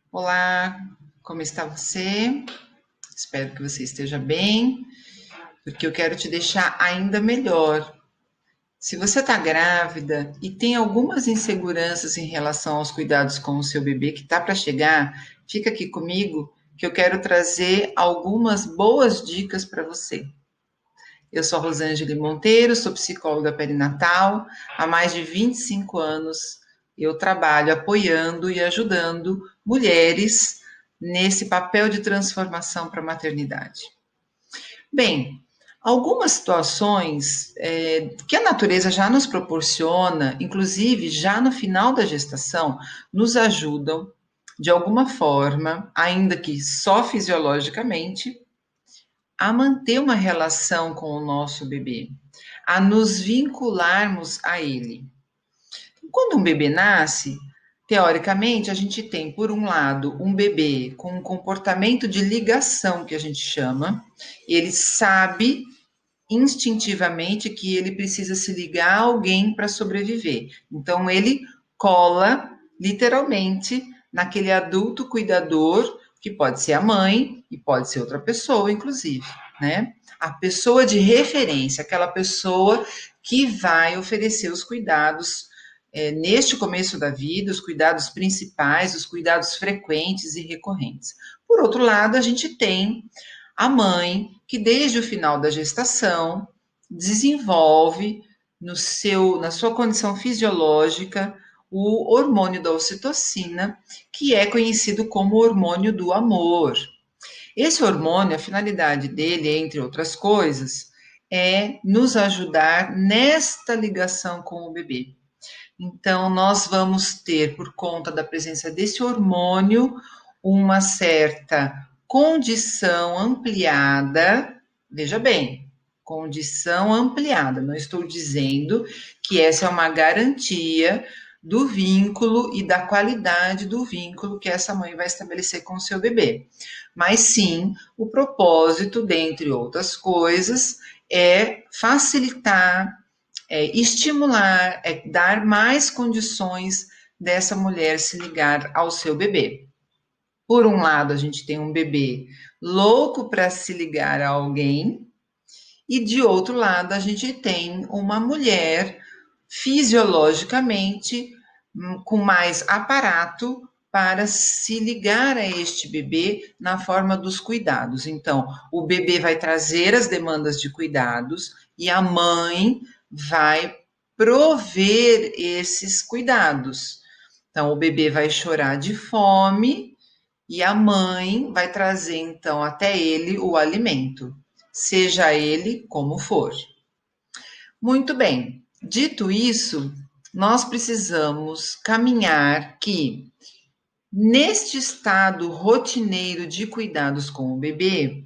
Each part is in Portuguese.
Olá, como está você? Espero que você esteja bem, porque eu quero te deixar ainda melhor. Se você está grávida e tem algumas inseguranças em relação aos cuidados com o seu bebê que está para chegar, fica aqui comigo que eu quero trazer algumas boas dicas para você. Eu sou a Rosângela Monteiro, sou psicóloga perinatal. Há mais de 25 anos eu trabalho apoiando e ajudando mulheres nesse papel de transformação para a maternidade. Bem, algumas situações que a natureza já nos proporciona, inclusive já no final da gestação, nos ajudam de alguma forma, ainda que só fisiologicamente, a manter uma relação com o nosso bebê, a nos vincularmos a ele. Quando um bebê nasce, teoricamente, a gente tem, por um lado, um bebê com um comportamento de ligação, que a gente chama, ele sabe instintivamente que ele precisa se ligar a alguém para sobreviver. Então, ele cola, literalmente, naquele adulto cuidador, que pode ser a mãe e pode ser outra pessoa, inclusive, né? A pessoa de referência, aquela pessoa que vai oferecer os cuidados neste começo da vida, os cuidados principais, os cuidados frequentes e recorrentes. Por outro lado, a gente tem a mãe que desde o final da gestação desenvolve na sua condição fisiológica o hormônio da ocitocina, que é conhecido como hormônio do amor. Esse hormônio, a finalidade dele, entre outras coisas, é nos ajudar nesta ligação com o bebê. Então, nós vamos ter, por conta da presença desse hormônio, uma certa condição ampliada. Veja bem, condição ampliada. Não estou dizendo que essa é uma garantia do vínculo e da qualidade do vínculo que essa mãe vai estabelecer com o seu bebê. Mas sim, o propósito, dentre outras coisas, é facilitar, estimular, dar mais condições dessa mulher se ligar ao seu bebê. Por um lado, a gente tem um bebê louco para se ligar a alguém, e de outro lado, a gente tem uma mulher fisiologicamente com mais aparato para se ligar a este bebê na forma dos cuidados. Então, o bebê vai trazer as demandas de cuidados e a mãe vai prover esses cuidados. Então, o bebê vai chorar de fome e a mãe vai trazer então até ele o alimento, seja ele como for. Muito bem. Dito isso, nós precisamos caminhar que neste estado rotineiro de cuidados com o bebê,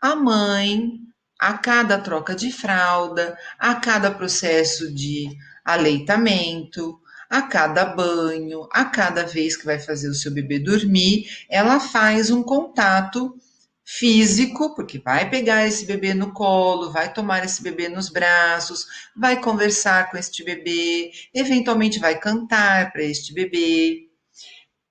a mãe, a cada troca de fralda, a cada processo de aleitamento, a cada banho, a cada vez que vai fazer o seu bebê dormir, ela faz um contato físico, porque vai pegar esse bebê no colo, vai tomar esse bebê nos braços, vai conversar com este bebê, eventualmente vai cantar para este bebê.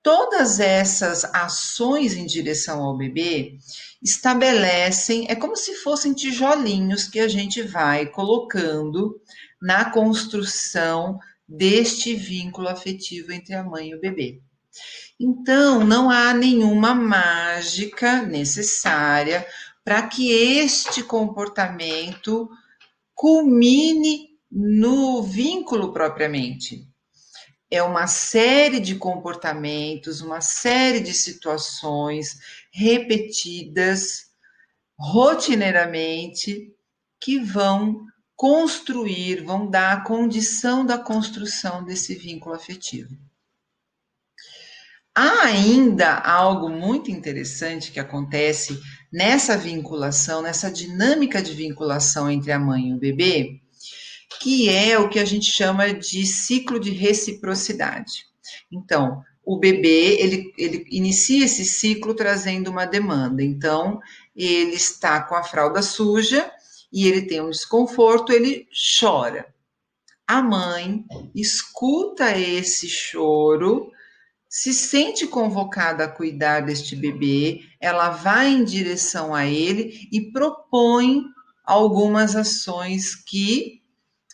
Todas essas ações em direção ao bebê estabelecem, é como se fossem tijolinhos que a gente vai colocando na construção deste vínculo afetivo entre a mãe e o bebê. Então, não há nenhuma mágica necessária para que este comportamento culmine no vínculo propriamente. É uma série de comportamentos, uma série de situações repetidas rotineiramente que vão construir, vão dar a condição da construção desse vínculo afetivo. Há ainda algo muito interessante que acontece nessa vinculação, nessa dinâmica de vinculação entre a mãe e o bebê, que é o que a gente chama de ciclo de reciprocidade. Então, o bebê, ele inicia esse ciclo trazendo uma demanda. Então, ele está com a fralda suja e ele tem um desconforto, ele chora. A mãe escuta esse choro se sente convocada a cuidar deste bebê, ela vai em direção a ele e propõe algumas ações que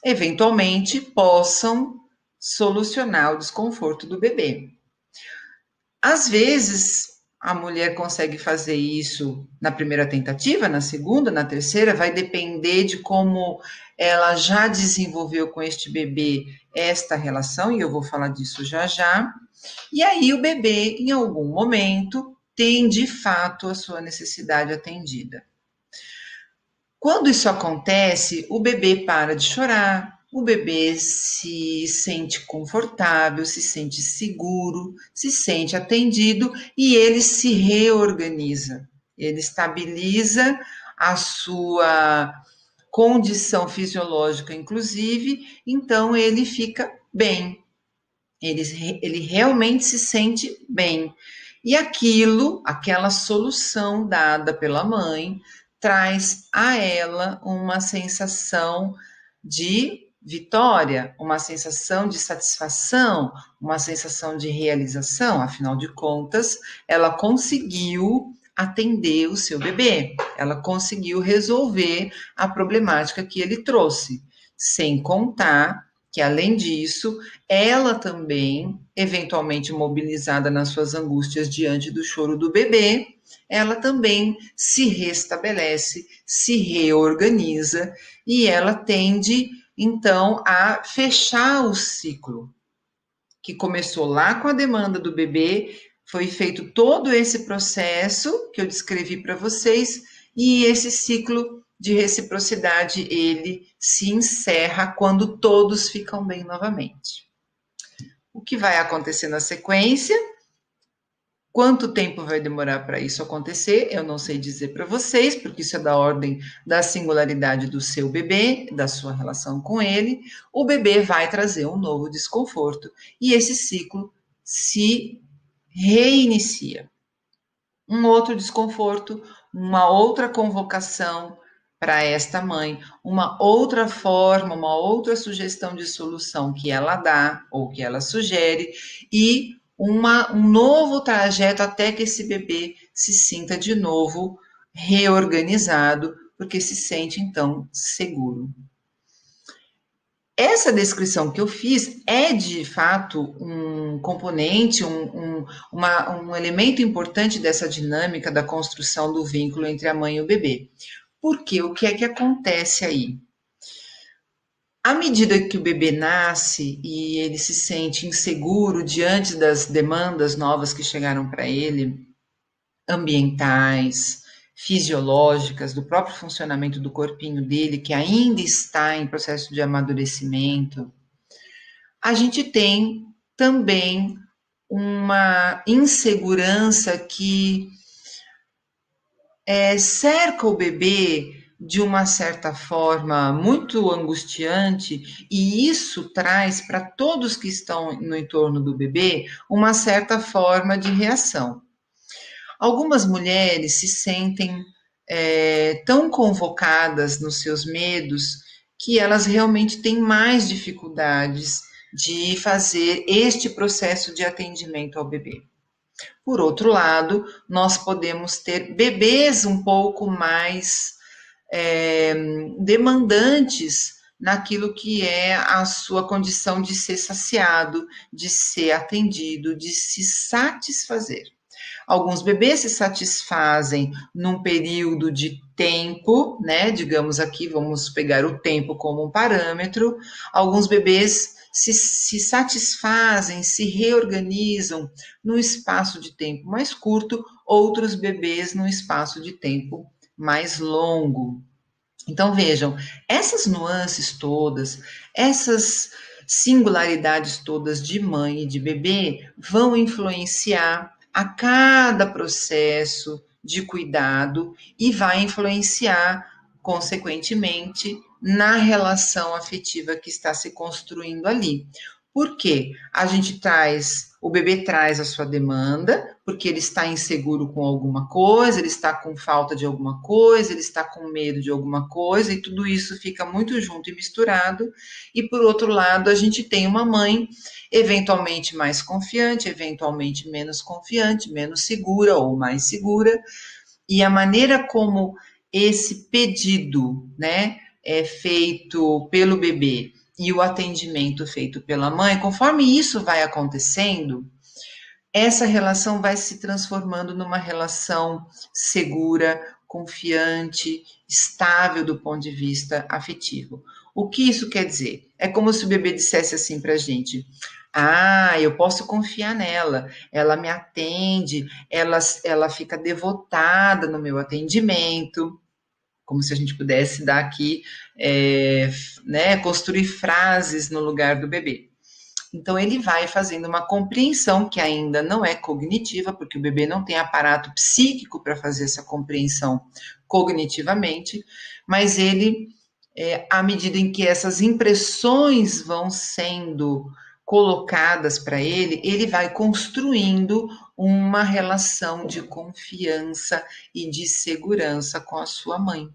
eventualmente possam solucionar o desconforto do bebê. Às vezes, a mulher consegue fazer isso na primeira tentativa, na segunda, na terceira, vai depender de como ela já desenvolveu com este bebê esta relação, e eu vou falar disso já já. E aí o bebê, em algum momento, tem de fato a sua necessidade atendida. Quando isso acontece, o bebê para de chorar, o bebê se sente confortável, se sente seguro, se sente atendido e ele se reorganiza. Ele estabiliza a sua condição fisiológica, inclusive, então ele fica bem. Ele realmente se sente bem. E aquela solução dada pela mãe, traz a ela uma sensação de vitória, uma sensação de satisfação, uma sensação de realização. Afinal de contas, ela conseguiu atender o seu bebê, ela conseguiu resolver a problemática que ele trouxe, sem contar que, além disso, ela também, eventualmente mobilizada nas suas angústias diante do choro do bebê, ela também se restabelece, se reorganiza e ela tende, então, a fechar o ciclo que começou lá com a demanda do bebê, foi feito todo esse processo que eu descrevi para vocês e esse ciclo de reciprocidade, ele se encerra quando todos ficam bem novamente. O que vai acontecer na sequência? Quanto tempo vai demorar para isso acontecer? Eu não sei dizer para vocês, porque isso é da ordem da singularidade do seu bebê, da sua relação com ele. O bebê vai trazer um novo desconforto e esse ciclo se reinicia. Um outro desconforto, uma outra convocação para esta mãe, uma outra forma, uma outra sugestão de solução que ela dá ou que ela sugere e um novo trajeto até que esse bebê se sinta de novo reorganizado, porque se sente então seguro. Essa descrição que eu fiz é de fato um componente, um elemento importante dessa dinâmica da construção do vínculo entre a mãe e o bebê. Porque o que é que acontece aí? À medida que o bebê nasce e ele se sente inseguro diante das demandas novas que chegaram para ele, ambientais, fisiológicas, do próprio funcionamento do corpinho dele, que ainda está em processo de amadurecimento, a gente tem também uma insegurança que cerca o bebê de uma certa forma muito angustiante, e isso traz para todos que estão no entorno do bebê uma certa forma de reação. Algumas mulheres se sentem tão convocadas nos seus medos que elas realmente têm mais dificuldades de fazer este processo de atendimento ao bebê. Por outro lado, nós podemos ter bebês um pouco mais demandantes naquilo que é a sua condição de ser saciado, de ser atendido, de se satisfazer. Alguns bebês se satisfazem num período de tempo, né? Digamos aqui, vamos pegar o tempo como um parâmetro. Alguns bebês se satisfazem, se reorganizam num espaço de tempo mais curto, outros bebês num espaço de tempo mais longo. Então vejam, essas nuances todas, essas singularidades todas de mãe e de bebê vão influenciar a cada processo de cuidado e vai influenciar, consequentemente, na relação afetiva que está se construindo ali. Por quê? A gente traz O bebê traz a sua demanda, porque ele está inseguro com alguma coisa, ele está com falta de alguma coisa, ele está com medo de alguma coisa, e tudo isso fica muito junto e misturado. E por outro lado, a gente tem uma mãe eventualmente mais confiante, eventualmente menos confiante, menos segura ou mais segura, e a maneira como esse pedido, né, é feito pelo bebê e o atendimento feito pela mãe, conforme isso vai acontecendo, essa relação vai se transformando numa relação segura, confiante, estável do ponto de vista afetivo. O que isso quer dizer? É como se o bebê dissesse assim para a gente: ah, eu posso confiar nela, ela me atende, ela fica devotada no meu atendimento, como se a gente pudesse dar aqui, né, construir frases no lugar do bebê. Então, ele vai fazendo uma compreensão que ainda não é cognitiva, porque o bebê não tem aparato psíquico para fazer essa compreensão cognitivamente, mas ele, à medida em que essas impressões vão sendo colocadas para ele, ele vai construindo uma relação de confiança e de segurança com a sua mãe.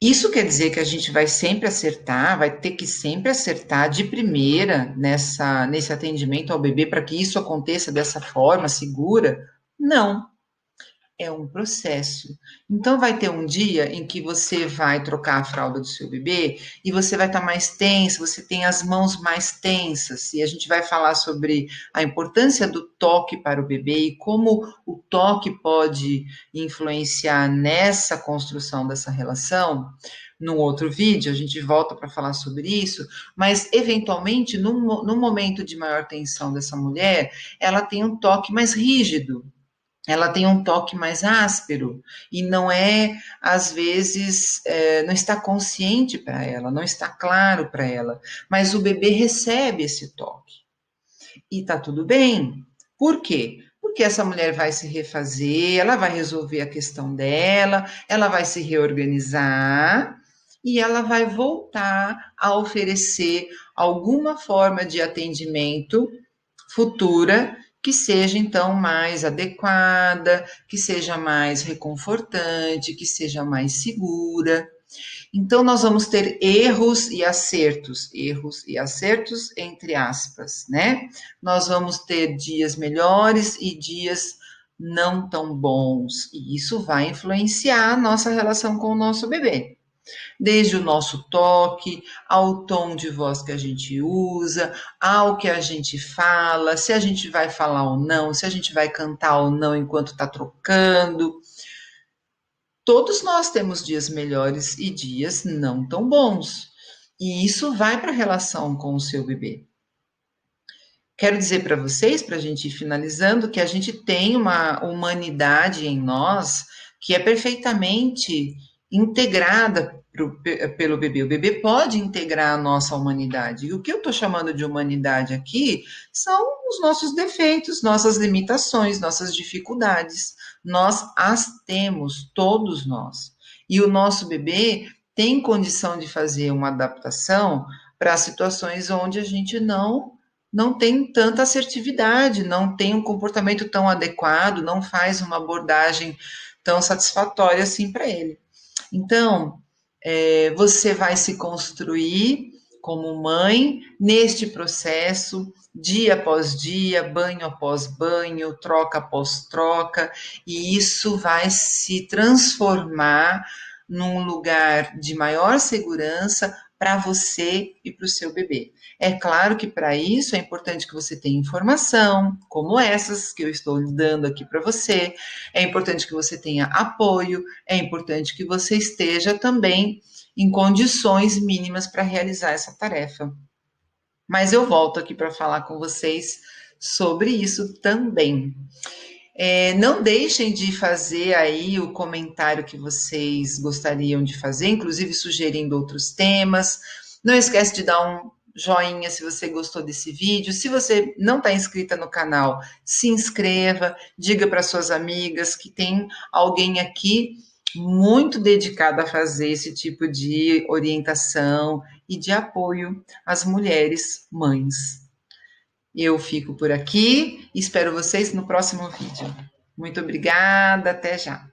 Isso quer dizer que a gente vai sempre acertar, vai ter que sempre acertar de primeira nesse atendimento ao bebê para que isso aconteça dessa forma segura? Não, é um processo. Então, vai ter um dia em que você vai trocar a fralda do seu bebê e você vai estar mais tensa, você tem as mãos mais tensas, e a gente vai falar sobre a importância do toque para o bebê e como o toque pode influenciar nessa construção dessa relação. Num outro vídeo, a gente volta para falar sobre isso, mas eventualmente, num momento de maior tensão dessa mulher, ela tem um toque mais rígido, ela tem um toque mais áspero e não é, às vezes, não está consciente para ela, não está claro para ela, mas o bebê recebe esse toque e tá tudo bem. Por quê? Porque essa mulher vai se refazer, ela vai resolver a questão dela, ela vai se reorganizar e ela vai voltar a oferecer alguma forma de atendimento futura que seja então mais adequada, que seja mais reconfortante, que seja mais segura. Então nós vamos ter erros e acertos entre aspas, né? Nós vamos ter dias melhores e dias não tão bons, e isso vai influenciar a nossa relação com o nosso bebê, desde o nosso toque, ao tom de voz que a gente usa, ao que a gente fala, se a gente vai falar ou não, se a gente vai cantar ou não enquanto está trocando. Todos nós temos dias melhores e dias não tão bons. E isso vai para a relação com o seu bebê. Quero dizer para vocês, para a gente ir finalizando, que a gente tem uma humanidade em nós que é perfeitamente integrada pelo bebê. O bebê pode integrar a nossa humanidade. E o que eu estou chamando de humanidade aqui são os nossos defeitos, nossas limitações, nossas dificuldades. Nós as temos, todos nós. E o nosso bebê tem condição de fazer uma adaptação para situações onde a gente não tem tanta assertividade, não tem um comportamento tão adequado, não faz uma abordagem tão satisfatória assim para ele. Então, você vai se construir como mãe neste processo, dia após dia, banho após banho, troca após troca, e isso vai se transformar num lugar de maior segurança para você e para o seu bebê. É claro que para isso é importante que você tenha informação, como essas que eu estou dando aqui para você, é importante que você tenha apoio, é importante que você esteja também em condições mínimas para realizar essa tarefa. Mas eu volto aqui para falar com vocês sobre isso também. Não deixem de fazer aí o comentário que vocês gostariam de fazer, inclusive sugerindo outros temas. Não esquece de dar um joinha se você gostou desse vídeo. Se você não está inscrita no canal, se inscreva, diga para suas amigas que tem alguém aqui muito dedicado a fazer esse tipo de orientação e de apoio às mulheres mães. Eu fico por aqui e espero vocês no próximo vídeo. Muito obrigada, até já.